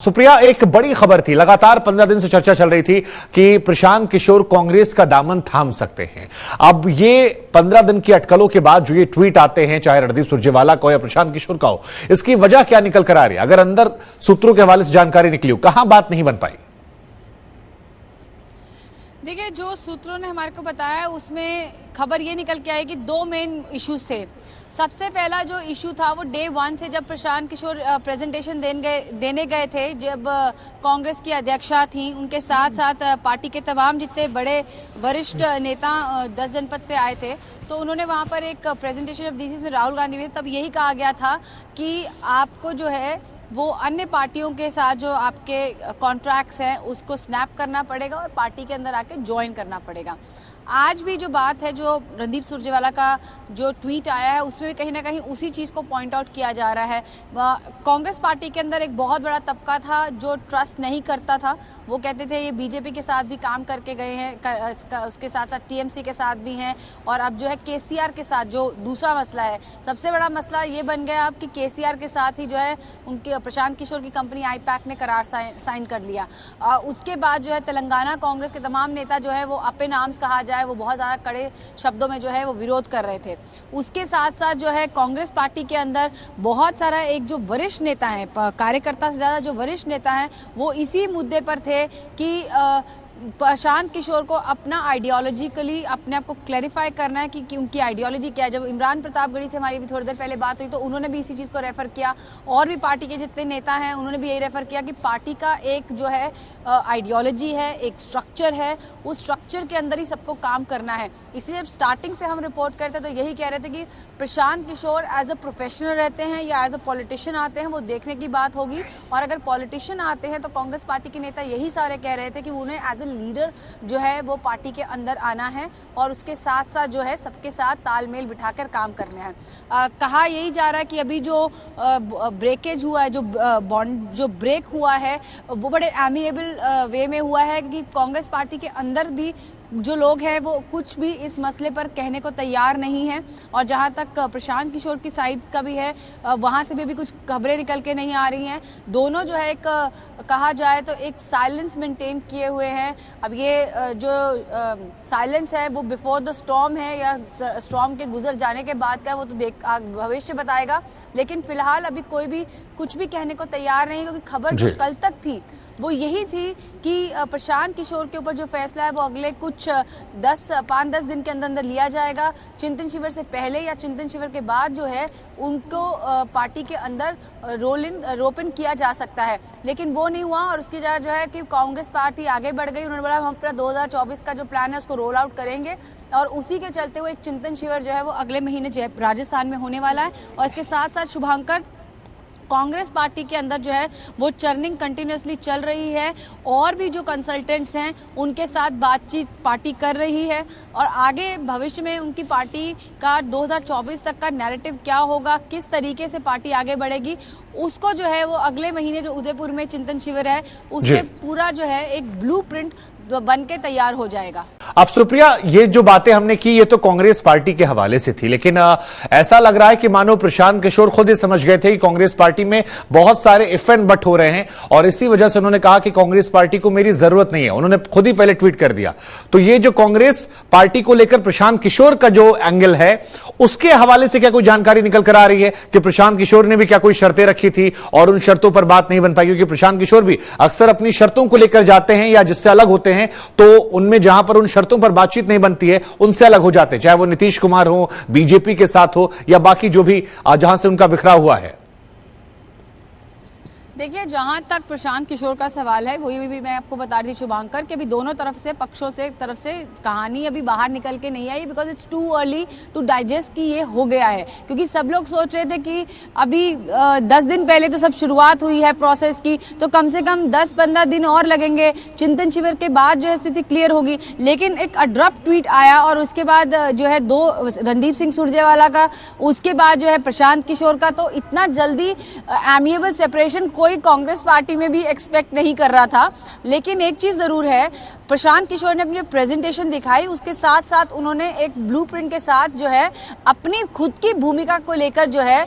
सुप्रिया, एक बड़ी खबर थी। लगातार 15 दिन से चर्चा चल रही थी कि प्रशांत किशोर कांग्रेस का दामन थाम सकते हैं। अब ये 15 दिन की अटकलों के बाद जो ये ट्वीट आते हैं, चाहे रणदीप सुरजेवाला का हो या प्रशांत किशोर का हो, इसकी वजह क्या निकल कर आ रही है? अगर अंदर सूत्रों के हवाले से जानकारी निकली हो, कहां बात नहीं बन पाई? देखिए, जो सूत्रों ने हमारे को बताया उसमें खबर ये निकल के आई कि दो मेन इश्यूज थे। सबसे पहला जो इशू था वो डे 1 से जब प्रशांत किशोर प्रेजेंटेशन देने गए थे, जब कांग्रेस की अध्यक्षा थी, उनके साथ साथ पार्टी के तमाम जितने बड़े वरिष्ठ नेता 10 जनपद पे आए थे, तो उन्होंने वहाँ पर एक प्रेजेंटेशन जब दी थी जिसमें राहुल गांधी भी, तब यही कहा गया था कि आपको जो है वो अन्य पार्टियों के साथ जो आपके कॉन्ट्रैक्ट्स हैं उसको स्नैप करना पड़ेगा और पार्टी के अंदर आके ज्वाइन करना पड़ेगा। आज भी जो बात है, जो रणदीप सुरजेवाला का जो ट्वीट आया है, उसमें भी कहीं ना कहीं उसी चीज़ को पॉइंट आउट किया जा रहा है। कांग्रेस पार्टी के अंदर एक बहुत बड़ा तबका था जो ट्रस्ट नहीं करता था। वो कहते थे ये बीजेपी के साथ भी काम करके गए हैं, उसके साथ साथ टीएमसी के साथ भी हैं, और अब जो है केसीआर के साथ जो दूसरा मसला है, सबसे बड़ा मसला ये बन गया अब कि केसीआर के साथ ही जो है उनके प्रशांत किशोर की कंपनी आईपैक ने करार साइन कर लिया। उसके बाद जो है तेलंगाना कांग्रेस के तमाम नेता जो है वो अप इन आर्म्स कहा जाए, वो बहुत ज़्यादा कड़े शब्दों में जो है वो विरोध कर रहे थे। उसके साथ साथ जो है कांग्रेस पार्टी के अंदर बहुत सारा एक जो वरिष्ठ नेता है, कार्यकर्ता से ज़्यादा जो वरिष्ठ नेता हैं, वो इसी मुद्दे पर थे कि प्रशांत किशोर को अपना आइडियोलॉजिकली अपने आप को क्लैरिफाई करना है कि उनकी आइडियोलॉजी क्या है। जब इमरान प्रतापगढ़ी से हमारी भी थोड़ी देर पहले बात हुई तो उन्होंने भी इसी चीज़ को रेफ़र किया, और भी पार्टी के जितने नेता हैं उन्होंने भी यही रेफ़र किया कि पार्टी का एक जो है आइडियोलॉजी है, एक स्ट्रक्चर है, उस स्ट्रक्चर के अंदर ही सबको काम करना है। इसलिए जब स्टार्टिंग से हम रिपोर्ट करते तो यही कह रहे थे कि Prashant Kishor as a professional रहते हैं या एज अ पॉलिटिशियन आते हैं, वो देखने की बात होगी। और अगर पॉलिटिशियन आते हैं तो कांग्रेस पार्टी के नेता यही सारे कह रहे थे कि उन्हें एज ए लीडर जो है वो पार्टी के अंदर आना है और उसके साथ साथ जो है सबके साथ तालमेल बिठाकर काम करना है। कहा यही जा रहा है कि अभी जो ब्रेकेज हुआ है, जो बॉन्ड जो ब्रेक हुआ है, वो बड़े एमिएबल वे में हुआ है कि कांग्रेस पार्टी के अंदर भी जो लोग हैं वो कुछ भी इस मसले पर कहने को तैयार नहीं है। और जहां तक प्रशांत किशोर की साइड का भी है, वहां से भी अभी कुछ खबरें निकल के नहीं आ रही हैं। दोनों जो है एक कहा जाए तो एक साइलेंस मेंटेन किए हुए हैं। अब ये जो साइलेंस है वो बिफोर द स्टॉर्म है या स्टॉर्म के गुजर जाने के बाद का है, वो तो भविष्य बताएगा। लेकिन फिलहाल अभी कोई भी कुछ भी कहने को तैयार नहीं, क्योंकि खबर जो कल तक थी वो यही थी कि प्रशांत किशोर के ऊपर जो फैसला है वो अगले कुछ 5-10 दिन के अंदर लिया जाएगा। चिंतन शिविर से पहले या चिंतन शिविर के बाद जो है उनको पार्टी के अंदर रोप इन किया जा सकता है, लेकिन वो नहीं हुआ। और उसकी वजह जो है कि कांग्रेस पार्टी आगे बढ़ गई। उन्होंने बोला हम अपना 2024 का जो प्लान है उसको रोल आउट करेंगे, और उसी के चलते हुए एक चिंतन शिविर जो है वो अगले महीने राजस्थान में होने वाला है। और इसके साथ साथ शुभांकर, कांग्रेस पार्टी के अंदर जो है वो चर्निंग कंटिन्यूसली चल रही है, और भी जो कंसल्टेंट्स हैं उनके साथ बातचीत पार्टी कर रही है। और आगे भविष्य में उनकी पार्टी का 2024 तक का नैरेटिव क्या होगा, किस तरीके से पार्टी आगे बढ़ेगी, उसको जो है वो अगले महीने जो उदयपुर में चिंतन शिविर है उसमें पूरा जो है एक ब्लूप्रिंट बन के तैयार हो जाएगा। अब सुप्रिया, ये जो बातें हमने की ये तो कांग्रेस पार्टी के हवाले से थी, लेकिन ऐसा लग रहा है कि मानो प्रशांत किशोर खुद ही समझ गए थे कि कांग्रेस पार्टी में बहुत सारे इफ एंड बट हो रहे हैं, और इसी वजह से उन्होंने कहा कि कांग्रेस पार्टी को मेरी जरूरत नहीं है। उन्होंने खुद ही पहले ट्वीट कर दिया। तो ये जो कांग्रेस पार्टी को लेकर प्रशांत किशोर का जो एंगल है, उसके हवाले से क्या कोई जानकारी निकल कर आ रही है कि प्रशांत किशोर ने भी क्या कोई शर्तें रखी थी और उन शर्तों पर बात नहीं बन पाई? क्योंकि प्रशांत किशोर भी अक्सर अपनी शर्तों को लेकर जाते हैं या जिससे अलग होते हैं तो उनमें जहां पर उन शर्तों पर बातचीत नहीं बनती है उनसे अलग हो जाते हैं, चाहे वो नीतीश कुमार हो, बीजेपी के साथ हो, या बाकी जो भी जहां से उनका बिखरा हुआ है। देखिए, जहां तक प्रशांत किशोर का सवाल है, वही भी मैं आपको बता रही थी शुभांकर के भी दोनों पक्षों से तरफ से कहानी अभी बाहर निकल के नहीं आई, because it's too early to digest कि ये हो गया है। क्योंकि सब लोग सोच रहे थे कि अभी 10 दिन पहले तो सब शुरुआत हुई है प्रोसेस की, तो कम से कम 10-15 दिन और लगेंगे, चिंतन शिविर के बाद जो है स्थिति क्लियर होगी। लेकिन एक अब्रप्ट ट्वीट आया और उसके बाद जो है रणदीप सिंह सुरजेवाला का, उसके बाद जो है प्रशांत किशोर का, तो इतना जल्दी एमिएबल सेपरेशन कोई कांग्रेस पार्टी में भी एक्सपेक्ट नहीं कर रहा था। लेकिन एक चीज जरूर है, प्रशांत किशोर ने अपनी प्रेजेंटेशन दिखाई, उसके साथ साथ उन्होंने एक ब्लूप्रिंट के साथ जो है अपनी खुद की भूमिका को लेकर जो है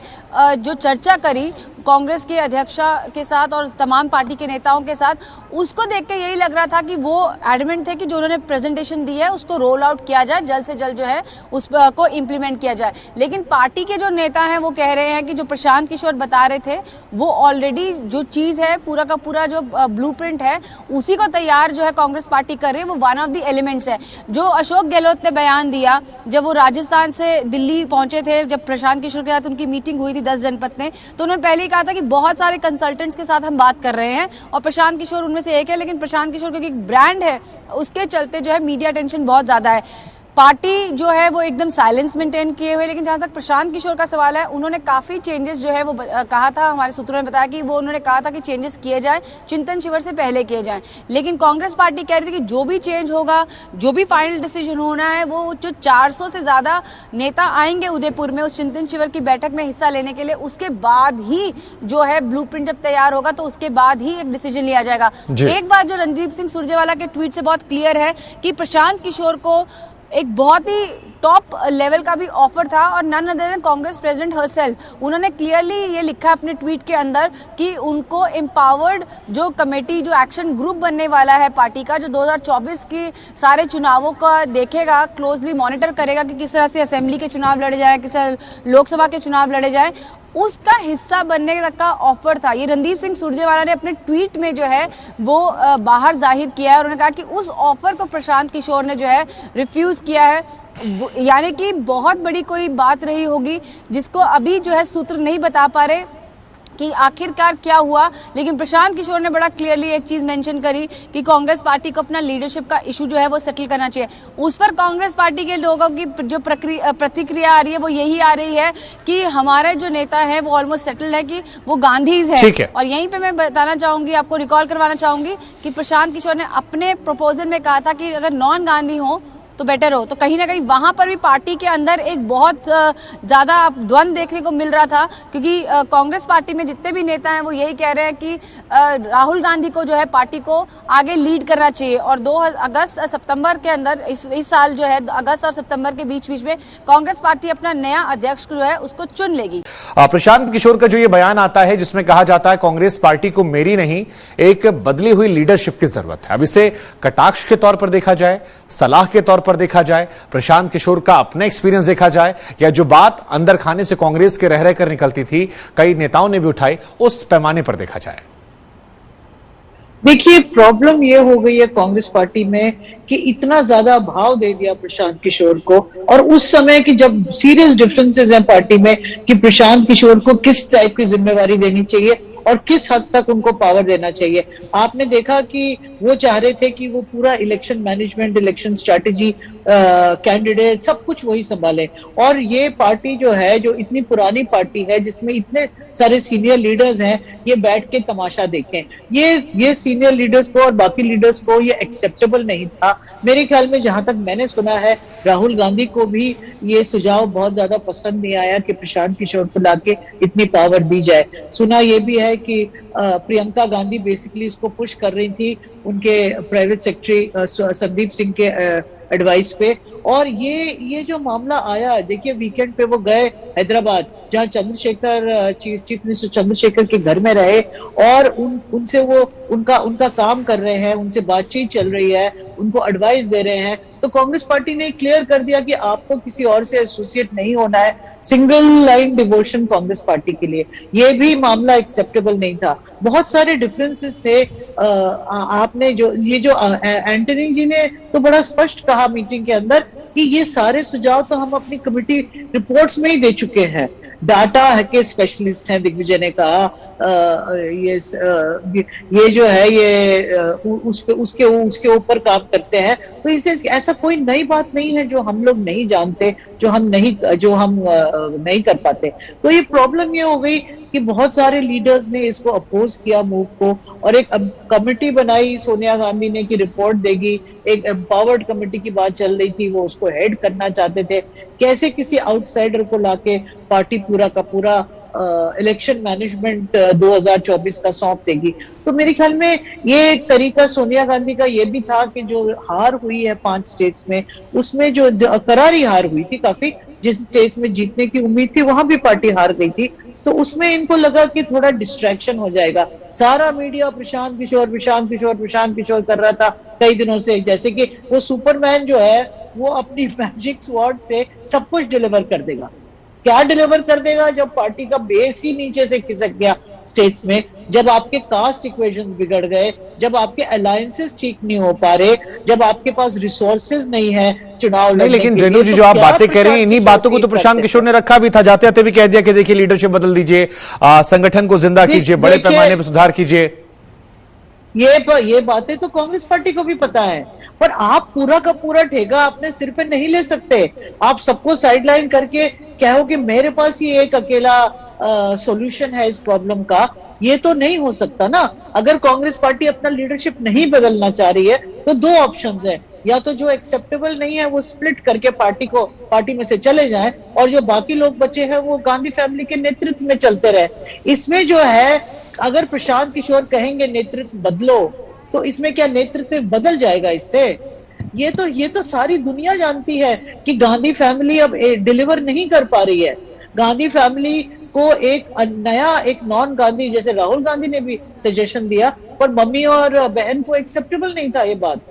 जो चर्चा करी कांग्रेस के अध्यक्षा के साथ और तमाम पार्टी के नेताओं के साथ, उसको देख के यही लग रहा था कि वो एडमेंट थे कि जो उन्होंने प्रेजेंटेशन दी है उसको रोल आउट किया जाए, जल्द से जल्द जो है उसको इम्प्लीमेंट किया जाए। लेकिन पार्टी के जो नेता हैं वो कह रहे हैं कि जो प्रशांत किशोर बता रहे थे वो ऑलरेडी जो चीज़ है पूरा का पूरा जो ब्लूप्रिंट है उसी को तैयार जो है कांग्रेस पार्टी कर रही है, वो वन ऑफ द एलिमेंट्स है। जो अशोक गहलोत ने बयान दिया जब वो राजस्थान से दिल्ली पहुंचे थे, जब प्रशांत किशोर के साथ उनकी मीटिंग हुई थी 10 जनपद में, तो उन्होंने पहले ही कहा था कि बहुत सारे कंसल्टेंट्स के साथ हम बात कर रहे हैं और प्रशांत किशोर उनमें से एक है। लेकिन प्रशांत किशोर क्योंकि एक ब्रांड है उसके चलते जो है मीडिया अटेंशन बहुत ज़्यादा है, पार्टी जो है वो एकदम साइलेंस मेंटेन किए हुए। लेकिन जहाँ तक प्रशांत किशोर का सवाल है, उन्होंने काफ़ी चेंजेस जो है वो कहा था, हमारे सूत्रों ने बताया कि वो उन्होंने कहा था कि चेंजेस किए जाएं, चिंतन शिविर से पहले किए जाएं। लेकिन कांग्रेस पार्टी कह रही थी कि जो भी चेंज होगा, जो भी फाइनल डिसीजन होना है, वो जो 400 से ज़्यादा नेता आएंगे उदयपुर में उस चिंतन शिविर की बैठक में हिस्सा लेने के लिए, उसके बाद ही जो है ब्लूप्रिंट जब तैयार होगा तो उसके बाद ही एक डिसीजन लिया जाएगा। एक बात जो रणदीप सिंह सुरजेवाला के ट्वीट से बहुत क्लियर है कि प्रशांत किशोर को एक बहुत ही टॉप लेवल का भी ऑफर था और none other than Congress president herself. उन्होंने क्लियरली ये लिखा है अपने ट्वीट के अंदर कि उनको एम्पावर्ड जो कमेटी, जो एक्शन ग्रुप बनने वाला है पार्टी का, जो 2024 की सारे चुनावों का देखेगा, क्लोजली मॉनिटर करेगा कि किस तरह से असेंबली के चुनाव लड़े जाए, किस तरह लोकसभा के चुनाव लड़े जाए, उसका हिस्सा बनने तक का ऑफर था। ये रणदीप सिंह सुरजेवाला ने अपने ट्वीट में जो है वो बाहर जाहिर किया है और उन्होंने कहा कि उस ऑफर को प्रशांत किशोर ने जो है रिफ्यूज़ किया है। यानी कि बहुत बड़ी कोई बात रही होगी जिसको अभी जो है सूत्र नहीं बता पा रहे कि आखिरकार क्या हुआ। लेकिन प्रशांत किशोर ने बड़ा क्लियरली एक चीज़ मेंशन करी कि कांग्रेस पार्टी को अपना लीडरशिप का इशू जो है वो सेटल करना चाहिए। उस पर कांग्रेस पार्टी के लोगों की जो प्रतिक्रिया आ रही है वो यही आ रही है कि हमारे जो नेता है वो ऑलमोस्ट सेटल है, कि वो गांधीज है। और यहीं पे मैं बताना चाहूंगी, आपको रिकॉल करवाना चाहूंगी कि प्रशांत किशोर ने अपने प्रपोजल में कहा था कि अगर नॉन गांधी हो तो बेटर हो। तो कहीं ना कहीं वहां पर भी पार्टी के अंदर एक बहुत ज़्यादा द्वंद्व देखने को मिल रहा था, क्योंकि कांग्रेस पार्टी में जितने भी नेता हैं वो यही कह रहे हैं कि राहुल गांधी को जो है पार्टी को आगे लीड करना चाहिए और 2 अगस्त सितंबर के अंदर इस साल जो है अगस्त और सितंबर के बीच में कांग्रेस पार्टी अपना नया अध्यक्ष जो है उसको चुन लेगी। प्रशांत किशोर का जो ये बयान आता है जिसमें कहा जाता है कांग्रेस पार्टी को मेरी नहीं एक बदली हुई लीडरशिप की जरूरत है। अब इसे कटाक्ष के तौर पर देखा जाए, सलाह के तौर पर देखा जाए, प्रशांत किशोर का अपना एक्सपीरियंस देखा जाए, या जो बात अंदर खाने से कांग्रेस के रह रहकर निकलती थी, कई नेताओं ने भी उठाई, उस पैमाने पर देखा जाए। देखिए, प्रॉब्लम ये हो गई है कांग्रेस पार्टी में कि इतना ज्यादा भाव दे दिया प्रशांत किशोर को, और उस समय की जब सीरियस डिफरेंसेस हैं पार्टी में कि प्रशांत किशोर को किस टाइप की जिम्मेवारी देनी चाहिए और किस हद तक उनको पावर देना चाहिए। आपने देखा कि वो चाह रहे थे कि वो पूरा election management, election strategy, candidate सब कुछ वही संभाले, और ये पार्टी जो है, जो इतनी पुरानी पार्टी है जिसमें इतने सारे सीनियर लीडर्स हैं, ये बैठ के तमाशा देखें। ये सीनियर लीडर्स को और बाकी लीडर्स को ये एक्सेप्टेबल नहीं था। मेरे ख्याल में जहां तक मैंने सुना है, राहुल गांधी को भी ये सुझाव बहुत ज्यादा पसंद नहीं आया कि प्रशांत किशोर को लाके इतनी पावर दी जाए। सुना ये भी है कि प्रियंका गांधी बेसिकली इसको पुश कर रही थी उनके प्राइवेट सेक्रेटरी संदीप सिंह के एडवाइस पे। और ये जो मामला आया, देखिए वीकेंड पे वो गए हैदराबाद, जहाँ चंद्रशेखर, चीफ मिनिस्टर चंद्रशेखर के घर में रहे और उनसे वो उनका काम कर रहे हैं, उनसे बातचीत चल रही है, उनको एडवाइस दे रहे हैं। तो कांग्रेस पार्टी ने क्लियर कर दिया कि आपको किसी और से एसोसिएट नहीं होना है, single line devotion Congress party के लिए। ये भी मामला एक्सेप्टेबल नहीं था। बहुत सारे डिफरेंसेस थे। आपने जो एंटनी जी ने तो बड़ा स्पष्ट कहा मीटिंग के अंदर कि ये सारे सुझाव तो हम अपनी कमेटी रिपोर्ट्स में ही दे चुके हैं। डाटा के स्पेशलिस्ट हैं, दिग्विजय ने कहा। ये जो है ये उसके ऊपर काम करते हैं। तो इसे ऐसा कोई नई बात नहीं है जो हम लोग नहीं जानते, जो हम नहीं कर पाते। तो ये प्रॉब्लम ये हो गई कि बहुत सारे लीडर्स ने इसको अपोज किया मूव को, और एक कमेटी बनाई सोनिया गांधी ने कि रिपोर्ट देगी। एक एम्पावर्ड कमेटी की बात चल रही थी, वो उसको हेड करना चाहते थे। कैसे किसी आउटसाइडर को लाके पार्टी पूरा का पूरा इलेक्शन मैनेजमेंट 2024 का सौंप देगी। तो मेरे ख्याल में ये एक तरीका सोनिया गांधी का ये भी था कि जो हार हुई है 5 स्टेट्स में, उसमें जो करारी हार हुई थी काफी, जिस स्टेट्स में जीतने की उम्मीद थी वहां भी पार्टी हार गई थी, तो उसमें इनको लगा कि थोड़ा डिस्ट्रैक्शन हो जाएगा। सारा मीडिया प्रशांत किशोर प्रशांत किशोर प्रशांत किशोर कर रहा था कई दिनों से, जैसे कि वो सुपरमैन जो है वो अपनी मैजिक स्वॉर्ड से सब कुछ डिलीवर कर देगा। क्या डिलीवर कर देगा जब पार्टी का बेस ही नीचे से खिसक गया स्टेट्स में, जब आपके कास्ट इक्वेशंस बिगड़ गए, जब आपके अलायंसेस ठीक नहीं हो पा रहे, जब आपके पास रिसोर्सेज नहीं है चुनाव नहीं, लड़ने लेकिन के लिए, रेणु जी तो जो आप क्या बातें कर रही हैं, प्रशांत इन्हीं किशोर बातों को तो ठीक प्रशांत करते? किशोर ने रखा भी था, जाते जाते भी कह दिया कि देखिए लीडरशिप बदल दीजिए, संगठन को जिंदा कीजिए, बड़े देखिए, पैमाने पर सुधार कीजिए। ये बातें तो कांग्रेस पार्टी को भी पता है, पर आप पूरा का पूरा ठेका अपने सिर पे नहीं ले सकते। आप सबको साइडलाइन करके कहो कि मेरे पास ही एक अकेला सॉल्यूशन है इस प्रॉब्लम का, ये तो नहीं हो सकता ना। अगर कांग्रेस पार्टी अपना लीडरशिप नहीं बदलना चाह रही है तो 2 ऑप्शंस है, या तो जो एक्सेप्टेबल नहीं है वो स्प्लिट करके पार्टी में से चले जाएं, और जो बाकी लोग बचे हैं वो गांधी फैमिली के नेतृत्व में चलते रहे। इसमें जो है, अगर प्रशांत किशोर कहेंगे नेतृत्व बदलो, तो इसमें क्या नेतृत्व बदल जाएगा इससे? ये तो सारी दुनिया जानती है कि गांधी फैमिली अब डिलीवर नहीं कर पा रही है। गांधी फैमिली को एक नया, एक नॉन गांधी, जैसे राहुल गांधी ने भी सजेशन दिया, पर मम्मी और बहन को एक्सेप्टेबल नहीं था ये बात।